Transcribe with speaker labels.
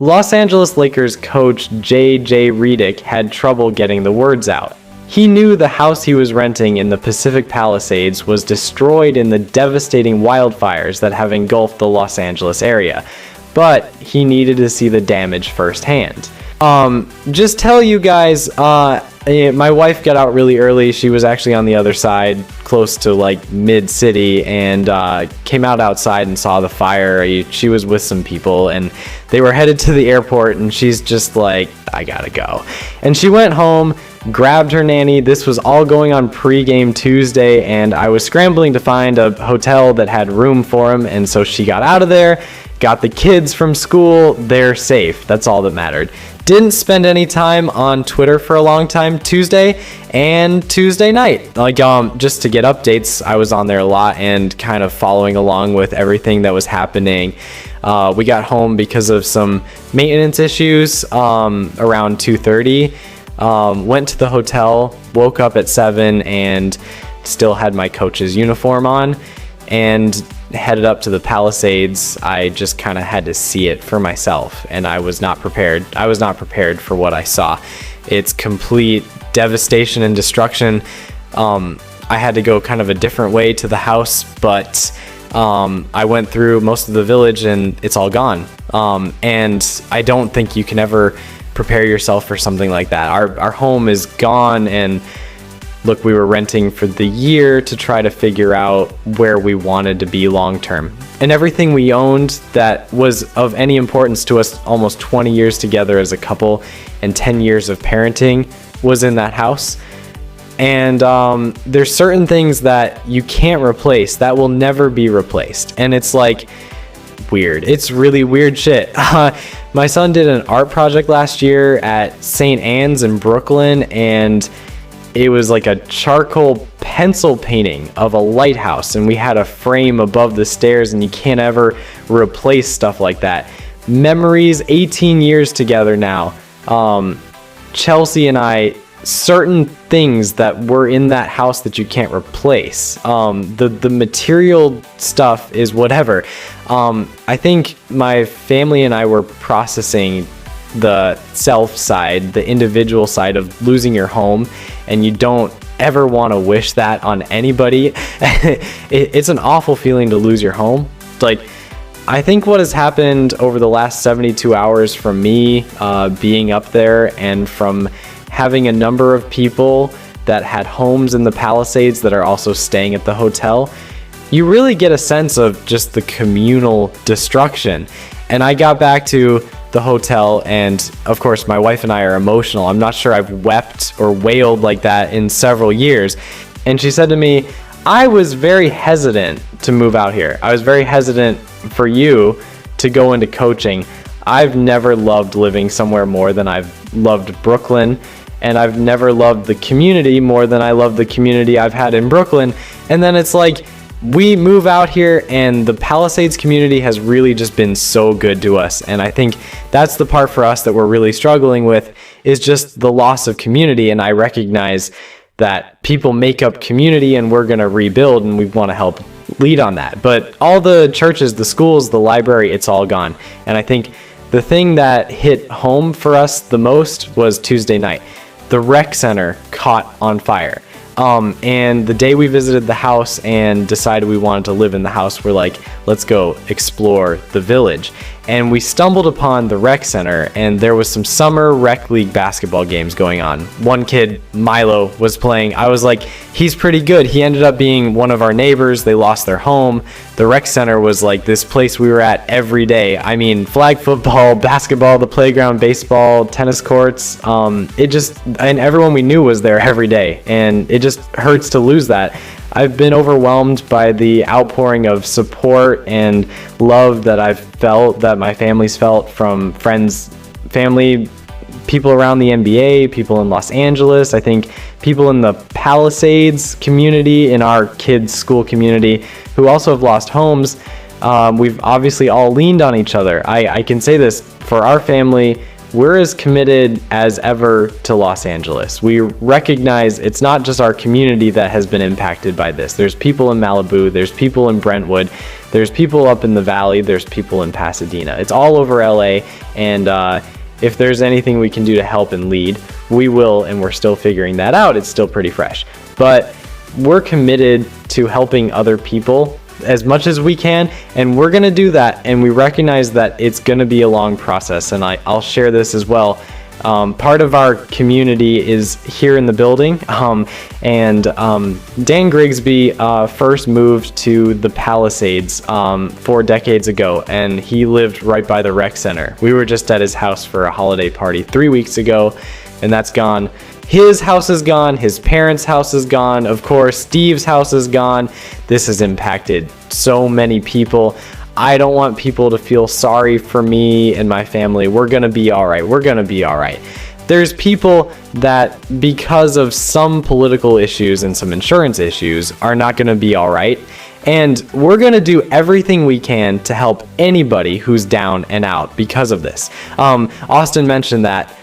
Speaker 1: Los Angeles Lakers coach JJ Redick had trouble getting the words out. He knew the house he was renting in the Pacific Palisades was destroyed in the devastating wildfires that have engulfed the Los Angeles area, but he needed to see the damage firsthand. Just tell you guys, my wife got out really early. She was actually on the other side, close to like mid-city, and came out outside and saw the fire. She was with some people, and they were headed to the airport, and she's just like, I gotta go. And she went home, grabbed her nanny. This was all going on pre-game Tuesday, and I was scrambling to find a hotel that had room for him, and so she got out of there, got the kids from school. They're safe. That's all that mattered. Didn't spend any time on Twitter for a long time Tuesday and Tuesday night. Just to get updates, I was on there a lot and kind of following along with everything that was happening. We got home because of some maintenance issues around 2:30. Went to the hotel, woke up at 7 and still had my coach's uniform on, and headed up to the Palisades. I just kind of had to see it for myself, and I was not prepared. I was not prepared for what I saw. It's complete devastation and destruction. I had to go kind of a different way to the house, but I went through most of the village and it's all gone. And I don't think you can ever prepare yourself for something like that. Our home is gone, and look, we were renting for the year to try to figure out where we wanted to be long term. And everything we owned that was of any importance to us, almost 20 years together as a couple and 10 years of parenting, was in that house. And there's certain things that you can't replace, that will never be replaced. And it's like weird. It's really weird shit. My son did an art project last year at St. Anne's in Brooklyn, and it was like a charcoal pencil painting of a lighthouse, and we had a frame above the stairs, and you can't ever replace stuff like that. Memories, 18 years together now. Chelsea and I, certain things that were in that house that you can't replace. The material stuff is whatever. I think my family and I were processing the self side, the individual side of losing your home, and you don't ever want to wish that on anybody. It's an awful feeling to lose your home. Like, I think what has happened over the last 72 hours from me being up there, and from having a number of people that had homes in the Palisades that are also staying at the hotel, you really get a sense of just the communal destruction. And I got back to the hotel, and of course my wife and I are emotional. I'm not sure I've wept or wailed like that in several years. And she said to me, I was very hesitant to move out here. I was very hesitant for you to go into coaching. I've never loved living somewhere more than I've loved Brooklyn, and I've never loved the community more than I love the community I've had in Brooklyn. And then it's like, we move out here, and the Palisades community has really just been so good to us. And I think that's the part for us that we're really struggling with, is just the loss of community. And I recognize that people make up community, and we're going to rebuild, and we want to help lead on that. But all the churches, the schools, the library, it's all gone. And I think the thing that hit home for us the most was Tuesday night. The rec center caught on fire. And the day we visited the house and decided we wanted to live in the house, we're like, let's go explore the village. And we stumbled upon the rec center, and there was some summer rec league basketball games going on. One kid, Milo, was playing. I was like, he's pretty good. He ended up being one of our neighbors. They lost their home. The rec center was like this place we were at every day. I mean, flag football, basketball, the playground, baseball, tennis courts. And everyone we knew was there every day. And it just hurts to lose that. I've been overwhelmed by the outpouring of support and love that I've felt, that my family's felt from friends, family, people around the NBA, people in Los Angeles. I think people in the Palisades community, in our kids' school community, who also have lost homes. We've obviously all leaned on each other. I can say this for our family. We're as committed as ever to Los Angeles. We recognize it's not just our community that has been impacted by this. There's people in Malibu, there's people in Brentwood. There's people up in the valley, there's people in Pasadena. It's all over LA, and if there's anything we can do to help and lead, we will, and we're still figuring that out. It's still pretty fresh. But we're committed to helping other people as much as we can, and we're gonna do that, and we recognize that it's gonna be a long process, and I'll share this as well. Part of our community is here in the building, and Dan Grigsby first moved to the Palisades 4 decades ago, and he lived right by the rec center. We were just at his house for a holiday party 3 weeks ago, and that's gone. His house is gone, his parents' house is gone, of course, Steve's house is gone. This has impacted so many people. I don't want people to feel sorry for me and my family. We're gonna be all right. We're gonna be all right. There's people that, because of some political issues and some insurance issues, are not gonna be all right. And we're gonna do everything we can to help anybody who's down and out because of this. Austin mentioned that